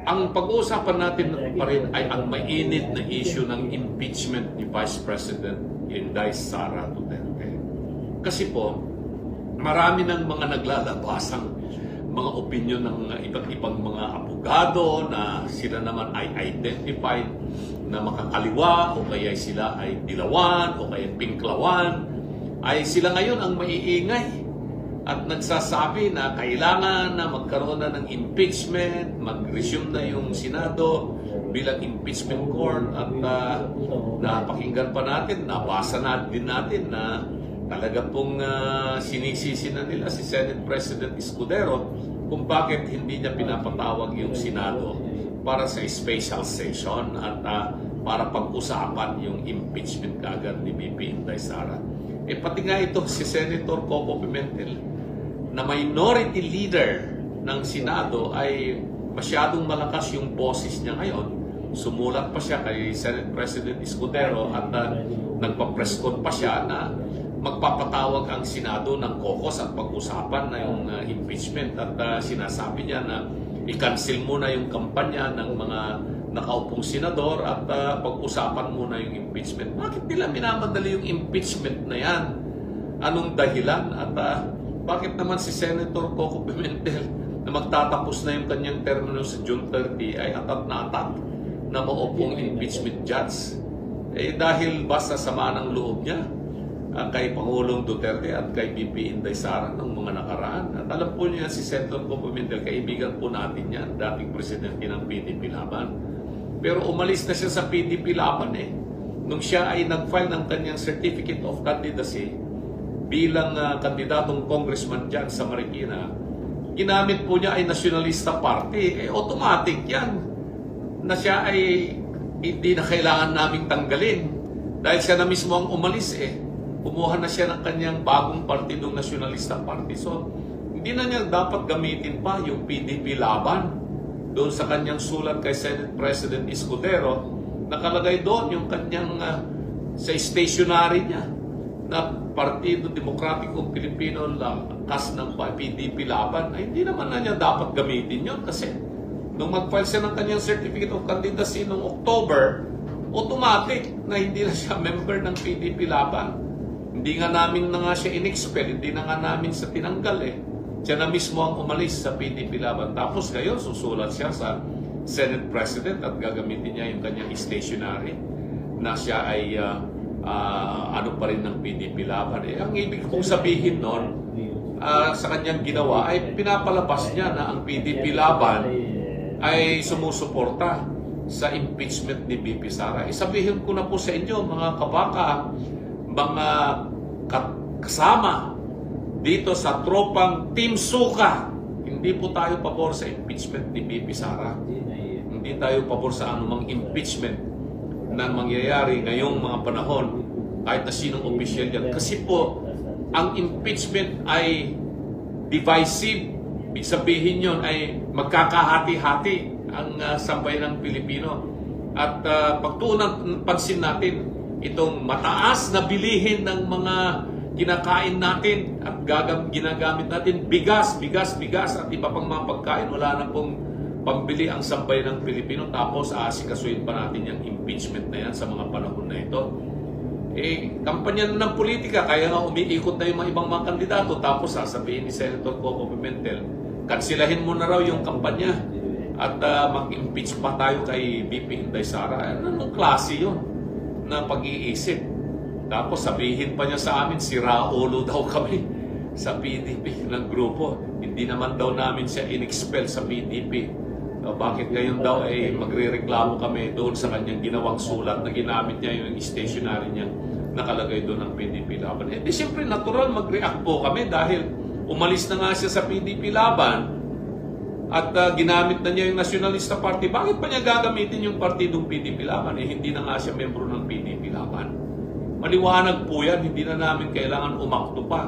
Ang pag-uusapan natin pa rin ay ang mainit na issue ng impeachment ni Vice President Inday Sara Duterte. Kasi po, marami ng mga naglalabasang mga opinion ng iba't ibang mga abogado na sila naman ay identified na makakaliwa o kaya sila ay dilawan o kaya pinklawan, ay sila ngayon ang maiingay at nagsasabi na kailangan na magkaroon na ng impeachment, mag-resume na yung Senado bilang impeachment court at napakinggan pa natin, nabasa na din natin na talaga pong sinisisi na nila si Senate President Escudero kung bakit hindi niya pinapatawag yung Senado para sa special session at para pag-usapan yung impeachment kaagad ni VP Inday Sara. Pati nga ito si Senator Coco Pimentel na minority leader ng Senado ay masyadong malakas yung boses niya ngayon. Sumulat pa siya kay Senate President Escudero at nagpa-press con pa siya na magpapatawag ang Senado ng caucus at pag-usapan na yung impeachment at sinasabi niya na i-cancel muna yung kampanya ng mga nakaupong senador at pag-usapan muna yung impeachment. Bakit nila minamadali yung impeachment na yan? Anong dahilan? At bakit naman si Senator Coco Pimentel na magtatapos na yung kanyang termino sa June 30 ay atat na atat na maupong impeachment judge? Dahil basta sama ng loob niya kay Pangulong Duterte at kay VP Inday Sara ng mga nakaraan. At alam po niya si Senator Coco Pimentel, kaibigan po natin yan, dating presidente ng PDP Laban. Pero umalis na siya sa PDP Laban nung siya ay nag-file ng kanyang Certificate of Candidacy bilang kandidatong congressman dyan sa Marikina. Ginamit po niya ay Nationalista Party. Automatic yan na siya ay hindi na kailangan naming tanggalin dahil siya na mismo ang umalis Kumuha na siya ng kanyang bagong partidong Nationalista Party. So, hindi na niya dapat gamitin pa yung PDP Laban doon sa kanyang sulat kay Senate President Escudero. Nakalagay doon yung kanyang sa stationery niya na Partido Demokratikong Pilipino lakas ng PDP Laban. Ay hindi naman na niya dapat gamitin yun kasi nung mag-file siya ng kanyang Certificate of Candidacy noong October, automatic na hindi na siya member ng PDP Laban. Hindi nga namin na nga siya in-expel, hindi na nga namin sa tinanggal Siya na mismo ang umalis sa PDP Laban. Tapos ngayon, susulat siya sa Senate President at gagamitin niya yung kanyang stationery na siya ay ano pa rin ng PDP Laban. Ang ibig kong sabihin noon, sa kanyang ginawa ay pinapalabas niya na ang PDP Laban ay sumusuporta sa impeachment ni VP Sara. Sabihin ko na po sa inyo, mga kabaka, mga kasama dito sa tropang Team Suka, hindi po tayo pabor sa impeachment ni VP Sara. Hindi tayo pabor sa anumang impeachment na mangyayari ngayong mga panahon kahit na sinong opisyal yan. Kasi po, ang impeachment ay divisive. Ibig sabihin yun ay magkakahati-hati ang sambayan ng Pilipino. At pagtuunan pansin natin itong mataas na bilihin ng mga kinakain natin at ginagamit natin, bigas at iba pang mga pagkain. Wala na pong pambili ang sambayan ng Pilipino, tapos aasikasuhin pa natin yung impeachment na yan sa mga panahon na ito. Kampanya na ng politika, kaya nga umiikot na yung mga ibang mga kandidato, tapos sasabihin ni Senator Coco Pimentel, kansilahin mo na raw yung kampanya at mag-impeach pa tayo kay VP Inday Sara. Anong klase yun na pag-iisip? Tapos sabihin pa niya sa amin, siraulo daw kami sa PDP ng grupo. Hindi naman daw namin siya in-expel sa PDP. Bakit ngayon daw ay magre-reklamo kami doon sa kanyang ginawang sulat na ginamit niya yung stationery niya nakalagay doon ng PDP Laban. Di siyempre natural mag-react po kami dahil umalis na nga siya sa PDP Laban at ginamit na niya yung Nationalista Party. Bakit pa niya gagamitin yung partidong PDP Laban? Hindi na nga siya membro ng PDP Laban. Maliwanag po yan, hindi na namin kailangan umakto pa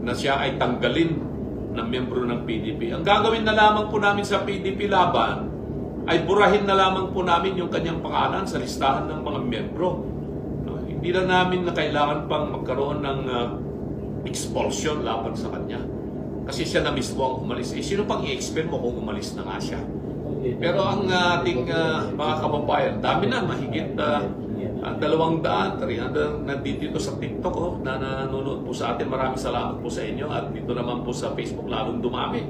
na siya ay tanggalin ng membro ng PDP. Ang gagawin na lamang po namin sa PDP Laban ay burahin na lamang po namin yung kanyang pangalan sa listahan ng mga membro. Hindi na namin na kailangan pang magkaroon ng expulsion laban sa kanya. Kasi siya na mismo ang umalis. Sino pang i-expel mo kung umalis na nga siya? Pero ang ating mga kababayan, dami na, mahigit 200, 300 nandito sa TikTok na nanonood po sa atin. Maraming salamat po sa inyo. At dito naman po sa Facebook, lalong dumami.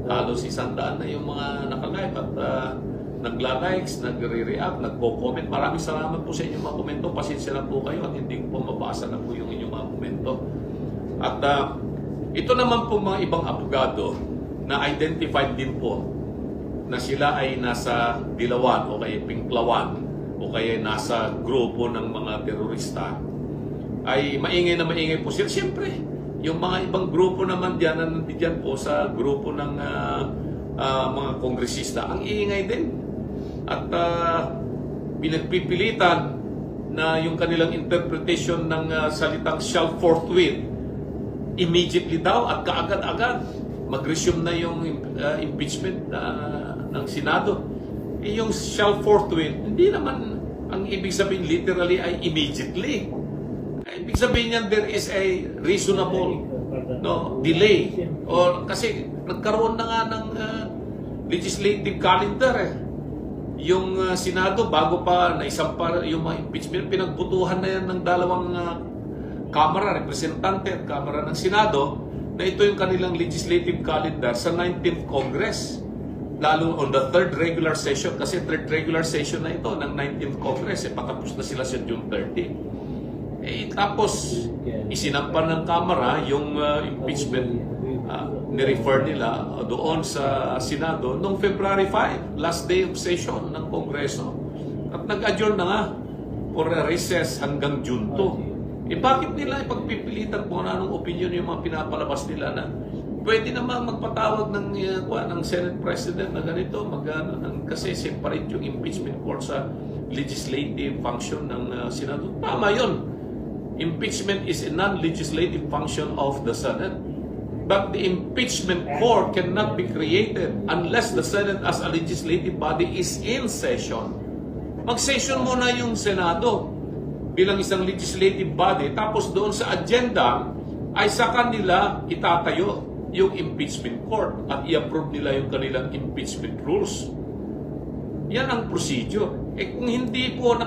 Halos 100 na yung mga nakalive at nagla-likes, nagre-react, nagko-comment. Maraming salamat po sa inyong mga komento. Pasensya na po kayo at hindi ko po mabasa na po yung inyong mga komento. At ito naman po mga ibang abogado na identified din po na sila ay nasa Dilawan o kaya Pinklawan o kaya nasa grupo ng mga terorista, ay maingay po sila. Siyempre, yung mga ibang grupo naman diyan na nandiyan po sa grupo ng mga kongresista, ang iingay din. At pinagpipilitan na yung kanilang interpretation ng salitang shall forthwith, immediately daw at kaagad-agad mag-resume na yung impeachment ng Senado. Yung shall forthwith, hindi naman ang ibig sabihin literally ay immediately. Ibig sabihin niyan there is a reasonable delay. Or kasi nagkaroon na nga ng legislative calendar yung Senado bago pa naisampa yung mga impeachment, pinagbutuhan na yan ng dalawang Kamara, Representante at Kamara ng Senado, na ito yung kanilang legislative calendar sa 19th Congress. Lalo on the 3rd regular session, kasi 3rd regular session na ito ng 19th Congress, patapos na sila sa June 30. Tapos, isinampa ng Kamara yung impeachment, ni-refer nila doon sa Senado noong February 5, last day of session ng Kongreso. At nag-adjourn na nga for a recess hanggang June 2. Bakit nila ipagpipilitan kung anong opinion yung mga pinapalabas nila na pwede naman magpatawag ng Senate President na ganito, kasi separate yung impeachment court sa legislative function ng Senado. Tama yun. Impeachment is a non-legislative function of the Senate. But the impeachment court cannot be created unless the Senate as a legislative body is in session. Mag-session muna yung Senado bilang isang legislative body, tapos doon sa agenda ay sa kanila itatayo yung impeachment court at i-approve nila yung kanilang impeachment rules. Yan ang procedure. Kung hindi po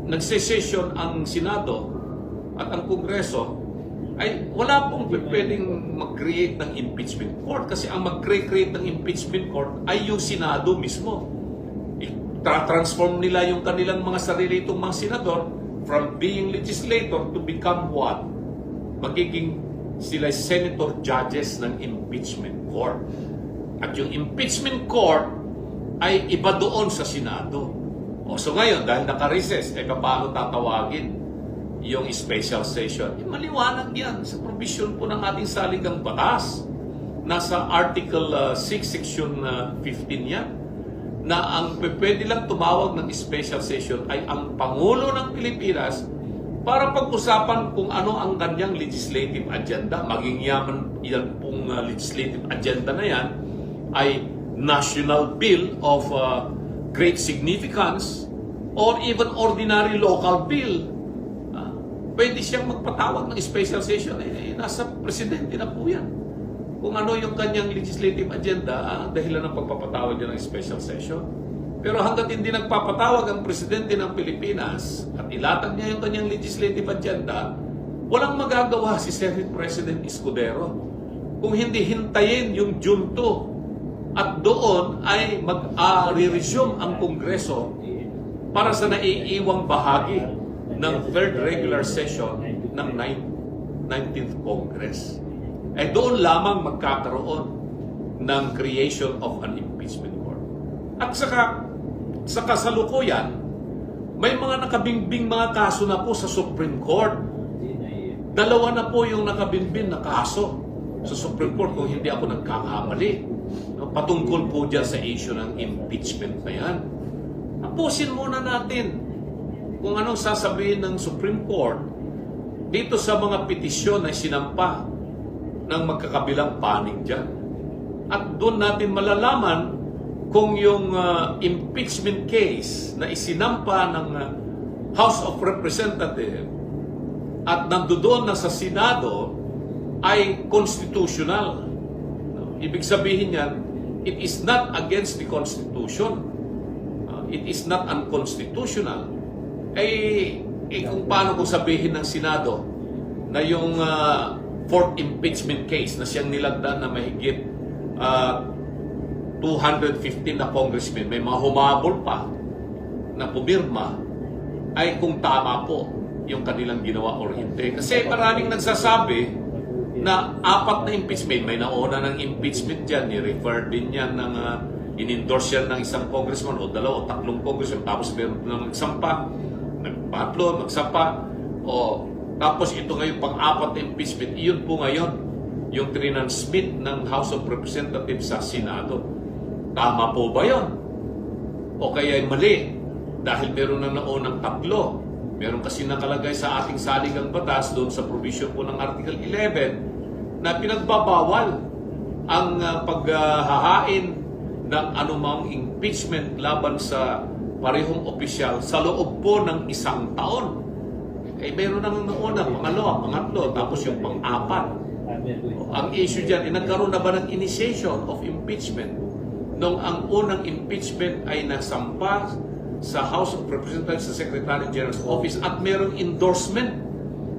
nagsesession ang Senado at ang Kongreso, ay wala pong pwedeng mag-create ng impeachment court, kasi ang mag-create ng impeachment court ay yung Senado mismo. Transform nila yung kanilang mga sarili itong mga senador from being legislator to become what? Magiging sila senator judges ng impeachment court. At yung impeachment court ay iba doon sa Senado. So ngayon, dahil naka-recess, paano tatawagin yung special session? Maliwanag yan sa provision po ng ating saligang batas. Nasa Article 6, Section 15 yan, na ang pwede lang tumawag ng special session ay ang Pangulo ng Pilipinas para pag-usapan kung ano ang kanyang legislative agenda. Maging yan pong legislative agenda na yan ay national bill of great significance or even ordinary local bill. Pwede siyang magpatawag ng special session. Nasa presidente na po yan. Kung ano yung kanyang legislative agenda, dahilan ng pagpapatawag niya ng special session. Pero hanggat hindi nagpapatawag ang presidente ng Pilipinas at ilatag niya yung kanyang legislative agenda, walang magagawa si Senate President Escudero kung hindi hintayin yung June 2 at doon ay mag-resume ang Kongreso para sa naiiwang bahagi ng 3rd regular session ng 19th Congress. Doon lamang magkakaroon ng creation of an impeachment court. At sa kasalukuyan, may mga nakabingbing mga kaso na po sa Supreme Court. 2 na po yung nakabingbing na kaso sa Supreme Court kung hindi ako nagkakamali. Patungkol po dyan sa issue ng impeachment na yan. Tapusin muna natin kung anong sasabihin ng Supreme Court dito sa mga petisyon na sinampa ng magkakabilang panig dyan. At doon natin malalaman kung yung impeachment case na isinampa ng House of Representatives at nandoon na sa Senado ay constitutional. Ibig sabihin yan, it is not against the Constitution. It is not unconstitutional. Kung paano kung sabihin ng Senado na yung fourth impeachment case na siyang nilagdaan na mahigit 215 na congressmen, may mga humabol pa na pumirma, ay kung tama po yung kanilang ginawa or hindi. Kasi maraming nagsasabi na 4 na impeachment, may nauna ng impeachment dyan, ni-refer din yan ng in-endorse yan ng isang congressman o 2 o 3 congressman, tapos meron na magsampa, nagpatlo, magsampa, o tapos ito ngayon pang-4 na impeachment, iyon po ngayon yung trintransmit ng House of Representatives sa Senado. Tama po ba yun? O kaya ay mali? Dahil meron na naunang 3. Meron kasi nakalagay sa ating saligang batas doon sa provision po ng Article 11 na pinagbabawal ang paghahain ng anumang impeachment laban sa parehong opisyal sa loob po ng 1 taon. Meron nang nauna, pangalawa, pangatlo, tapos yung pang-4. Ang issue dyan, nagkaroon na ba ng initiation of impeachment? Nung ang unang impeachment ay nasampa sa House of Representatives sa Secretary General's Office at mayroong endorsement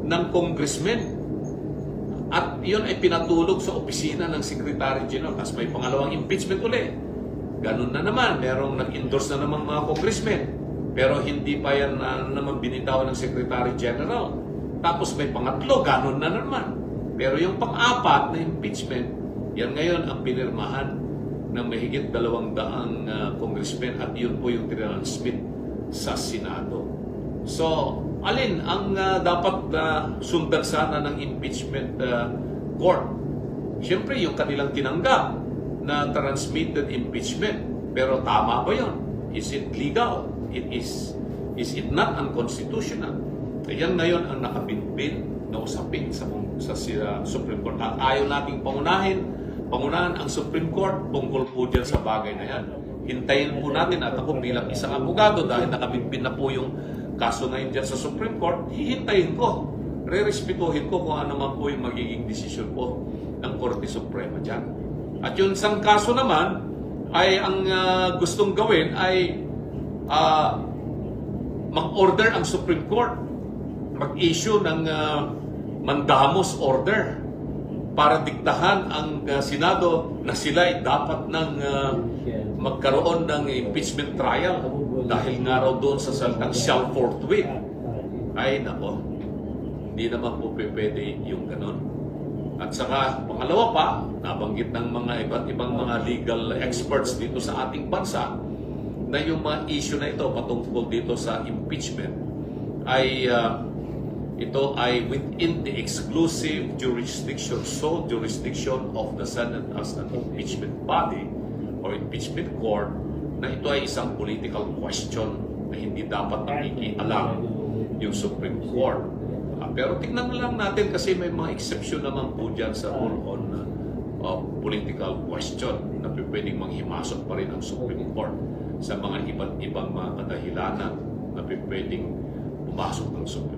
ng congressman. At yun ay pinatulog sa opisina ng Secretary General. Tapos may pangalawang impeachment uli. Ganun na naman, merong nag-endorse na naman mga congressmen. Pero hindi pa yan naman binitawan ng Secretary General. Tapos may pangatlo, ganun na naman. Pero yung pang-4 na impeachment, yan ngayon ang pinirmahan ng mahigit 200 congressmen at yun po yung transmit sa Senado. So, alin ang dapat sundan sana ng impeachment court? Siyempre, yung kanilang tinanggap na transmitted impeachment. Pero tama ba yun? Is it legal? Is it not unconstitutional? Ayan ngayon ang nakabinbin na usapin sa Supreme Court. At ayaw nating pangunahan ang Supreme Court tungkol po dyan sa bagay na yan. Hintayin po natin at ako bilang isang abogado dahil nakabinbin na po yung kaso ngayon dyan sa Supreme Court, hihintayin ko. Re-respetuhin ko kung ano man po yung magiging desisyon po ng Korte Suprema dyan. At yung isang kaso naman ay ang gustong gawin ay mag-order ang Supreme Court, mag-issue ng mandamus order para diktahan ang Senado na sila ay dapat nang magkaroon ng impeachment trial dahil nga raw doon sa salitang shall forthwith. Ay nako, hindi naman po pwede yung ganon. At saka pangalawa pa, nabanggit ng mga iba't ibang mga legal experts dito sa ating bansa na yung mga issue na ito patungkol dito sa impeachment ay ito ay within the exclusive jurisdiction, sole jurisdiction of the Senate as an impeachment body or impeachment court, na ito ay isang political question na hindi dapat nakikialam yung Supreme Court. Pero tingnan lang natin kasi may mga exception naman po dyan sa rule on political question na pwedeng manghimasok pa rin ang Supreme Court sa mga iba't ibang mga kadahilanan na pwedeng pumasok ng Supreme